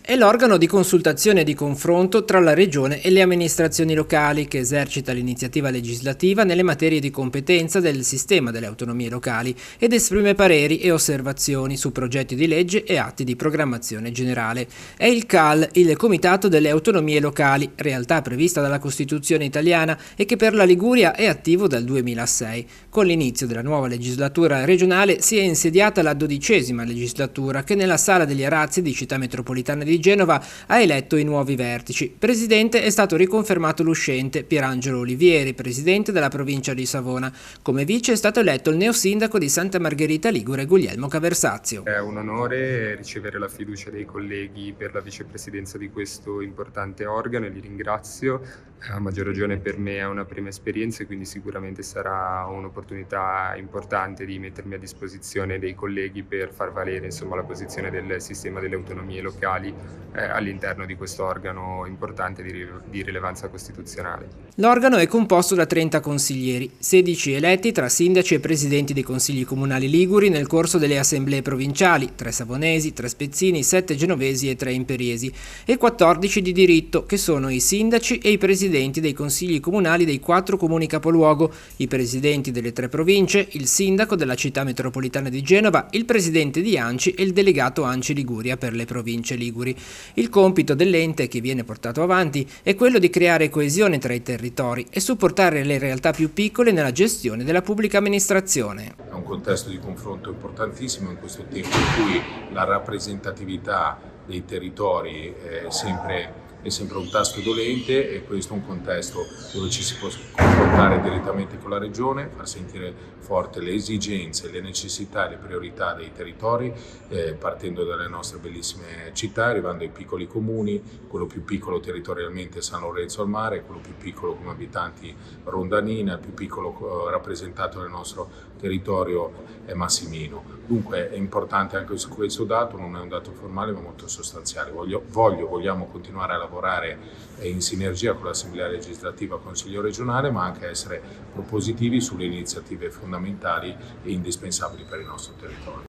È l'organo di consultazione e di confronto tra la Regione e le amministrazioni locali che esercita l'iniziativa legislativa nelle materie di competenza del sistema delle autonomie locali ed esprime pareri e osservazioni su progetti di legge e atti di programmazione generale. È il CAL, il Comitato delle Autonomie Locali, realtà prevista dalla Costituzione italiana e che per la Liguria è attivo dal 2006. Con l'inizio della nuova legislatura regionale si è insediata la 12ª legislatura che nella Sala degli Arazzi di Città Metropolitana di Genova ha eletto i nuovi vertici. Presidente è stato riconfermato l'uscente Pierangelo Olivieri, presidente della provincia di Savona. Come vice è stato eletto il neosindaco di Santa Margherita Ligure Guglielmo Caversazio. È un onore ricevere la fiducia dei colleghi per la vicepresidenza di questo importante organo e li ringrazio. A maggior ragione per me è una prima esperienza e quindi sicuramente sarà un'opportunità importante di mettermi a disposizione dei colleghi per far valere la posizione del sistema delle autonomie locali all'interno di questo organo importante di rilevanza costituzionale. L'organo è composto da 30 consiglieri, 16 eletti tra sindaci e presidenti dei consigli comunali liguri nel corso delle assemblee provinciali, 3 savonesi, 3 spezzini, 7 genovesi e 3 imperiesi, e 14 di diritto, che sono i sindaci e i presidenti dei consigli comunali dei 4 comuni capoluogo, i presidenti delle 3 province, il sindaco della città metropolitana di Genova, il presidente di ANCI e il delegato ANCI Liguria per le province liguri. Il compito dell'ente che viene portato avanti è quello di creare coesione tra i territori e supportare le realtà più piccole nella gestione della pubblica amministrazione. È un contesto di confronto importantissimo in questo tempo in cui la rappresentatività dei territori è sempre un tasto dolente, e questo è un contesto dove ci si può confrontare direttamente con la Regione, far sentire forte le esigenze, le necessità e le priorità dei territori, partendo dalle nostre bellissime città, arrivando ai piccoli comuni, quello più piccolo territorialmente è San Lorenzo al Mare, quello più piccolo come abitanti Rondanina, il più piccolo rappresentato nel nostro territorio è Massimino. Dunque è importante anche questo dato, non è un dato formale ma molto sostanziale. Vogliamo continuare a lavorare in sinergia con l'Assemblea legislativa Consiglio regionale, ma anche essere propositivi sulle iniziative fondamentali e indispensabili per il nostro territorio.